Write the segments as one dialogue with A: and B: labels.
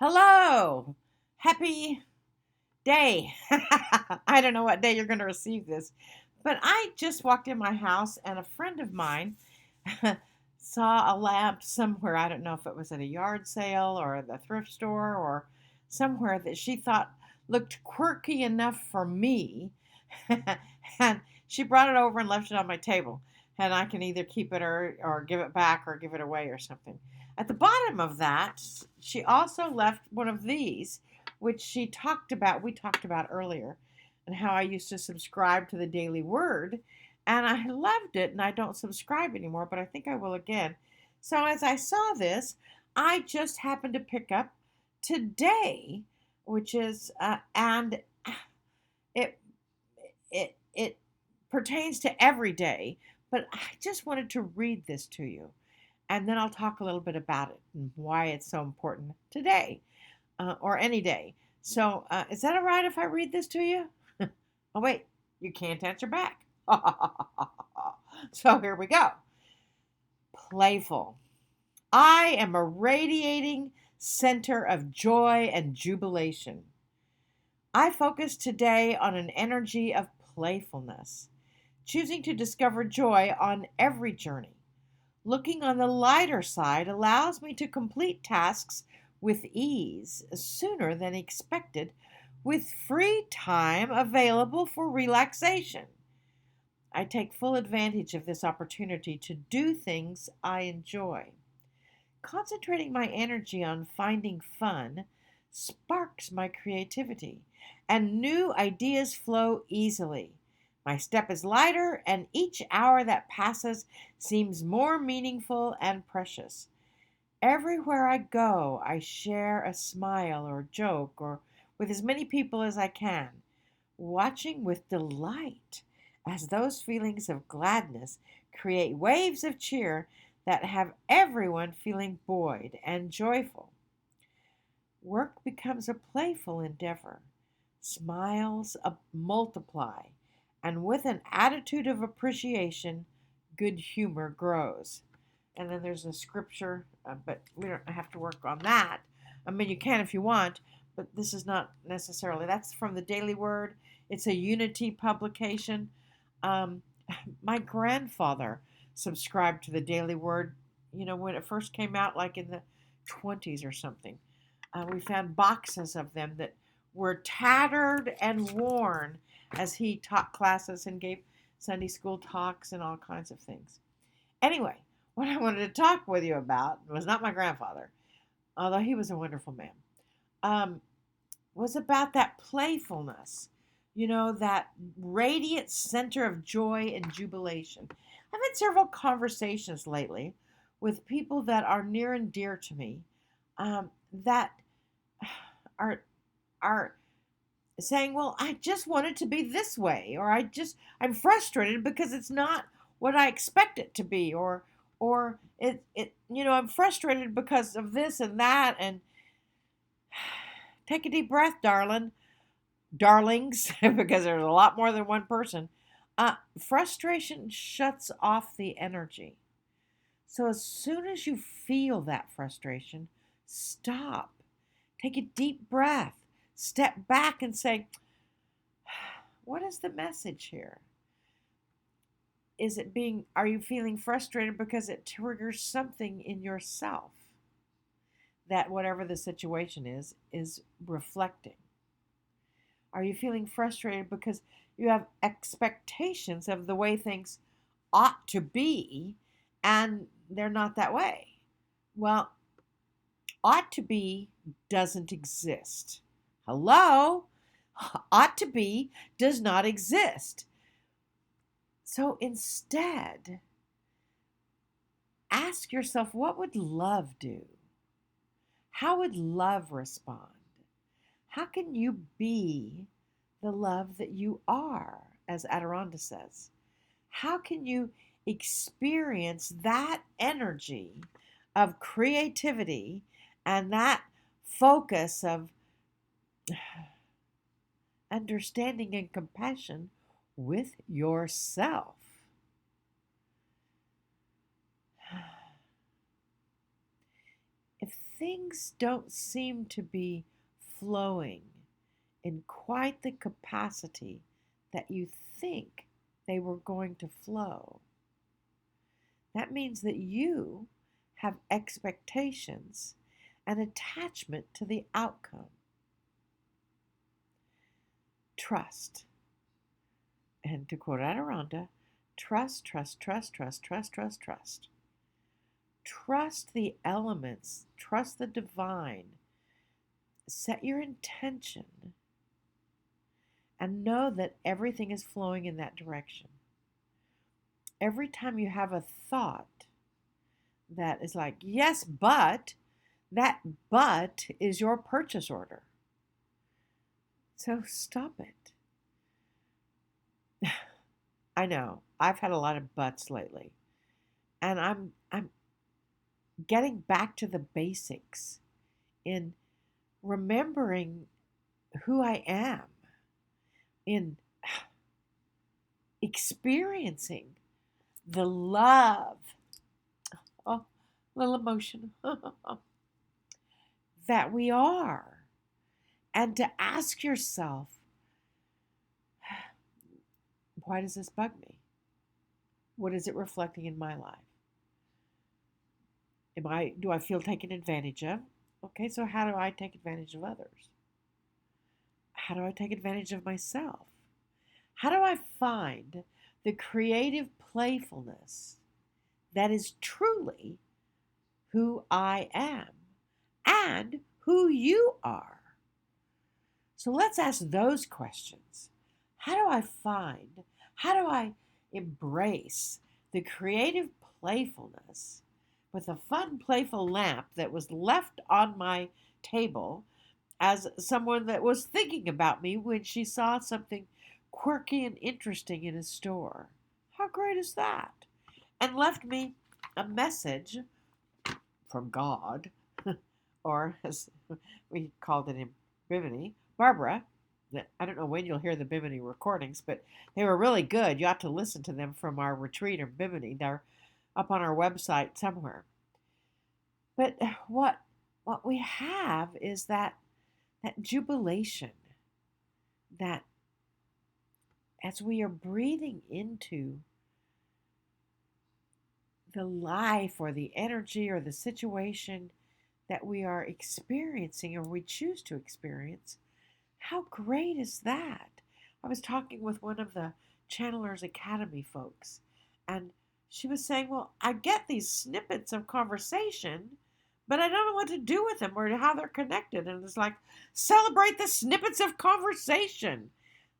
A: Hello. Happy day. I don't know what day you're going to receive this, but I just walked in my house and a friend of mine saw a lamp somewhere. I don't know if it was at a yard sale or the thrift store or somewhere that she thought looked quirky enough for me. And she brought it over and left it on my table. And I can either keep it or give it back or give it away or something. At the bottom of that, she also left one of these, which we talked about earlier, and how I used to subscribe to the Daily Word. And I loved it, and I don't subscribe anymore, but I think I will again. So as I saw this, I just happened to pick up today, which is, and it it pertains to every day, but I just wanted to read this to you, and then I'll talk a little bit about it and why it's so important today, or any day. So, is that all right if I read this to you? Oh, wait, you can't answer back. So, here we go. Playful. I am a radiating center of joy and jubilation. I focus today on an energy of playfulness, choosing to discover joy on every journey. Looking on the lighter side allows me to complete tasks with ease sooner than expected, with free time available for relaxation. I take full advantage of this opportunity to do things I enjoy. Concentrating my energy on finding fun sparks my creativity, and new ideas flow easily. My step is lighter, and each hour that passes seems more meaningful and precious. Everywhere I go, I share a smile or joke or with as many people as I can, watching with delight as those feelings of gladness create waves of cheer that have everyone feeling buoyed and joyful. Work becomes a playful endeavor. Smiles multiply, and with an attitude of appreciation, good humor grows. And then there's a scripture, but we don't have to work on that. I mean, you can if you want, but this is not necessarily. That's from the Daily Word. It's a Unity publication. Um, my grandfather subscribed to the Daily Word, when it first came out, like in the 20s or something. We found boxes of them that were tattered and worn as he taught classes and gave Sunday school talks and all kinds of things. Anyway, what I wanted to talk with you about was not my grandfather, although he was a wonderful man, was about that playfulness, that radiant center of joy and jubilation. I've had several conversations lately with people that are near and dear to me, that are are saying, "Well, I just want it to be this way," or I'm frustrated because it's not what I expect it to be, or I'm frustrated because of this and that, and take a deep breath, darlings, because there's a lot more than one person. Frustration shuts off the energy. So as soon as you feel that frustration, stop. Take a deep breath. Step back and say, what is the message here? Are you feeling frustrated because it triggers something in yourself that whatever the situation is reflecting? Are you feeling frustrated because you have expectations of the way things ought to be and they're not that way? Well, ought to be doesn't exist. Hello? Ought to be does not exist. So instead, ask yourself, what would love do? How would love respond? How can you be the love that you are, as Adironnda says? How can you experience that energy of creativity and that focus of understanding and compassion with yourself? If things don't seem to be flowing in quite the capacity that you think they were going to flow, that means that you have expectations and attachment to the outcome. Trust. And to quote Adironnda, trust, trust, trust, trust, trust, trust, trust. Trust the elements, trust the divine. Set your intention and know that everything is flowing in that direction. Every time you have a thought that is like, yes, but, that but is your purchase order. So stop it. I know, I've had a lot of buts lately. And I'm getting back to the basics in remembering who I am, in experiencing the love, oh, little emotion, that we are. And to ask yourself, why does this bug me? What is it reflecting in my life? Do I feel taken advantage of? Okay, so how do I take advantage of others? How do I take advantage of myself? How do I find the creative playfulness that is truly who I am and who you are? So let's ask those questions. How do I embrace the creative playfulness with a fun, playful lamp that was left on my table as someone that was thinking about me when she saw something quirky and interesting in a store? How great is that? And left me a message from God, or as we called it in Bimini, Barbara. I don't know when you'll hear the Bimini recordings, but they were really good. You ought to listen to them from our retreat in Bimini. They're up on our website somewhere. But what we have is that jubilation, that as we are breathing into the life or the energy or the situation that we are experiencing or we choose to experience, how great is that? I was talking with one of the Channelers Academy folks, and she was saying, well, I get these snippets of conversation, but I don't know what to do with them or how they're connected. And it's like, celebrate the snippets of conversation.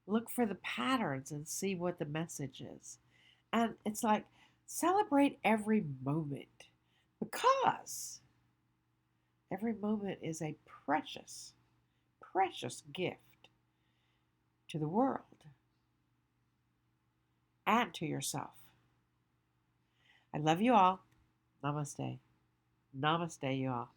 A: Look for the patterns and see what the message is. And it's like, celebrate every moment, because every moment is a precious, precious gift to the world and to yourself. I love you all. Namaste. Namaste, you all.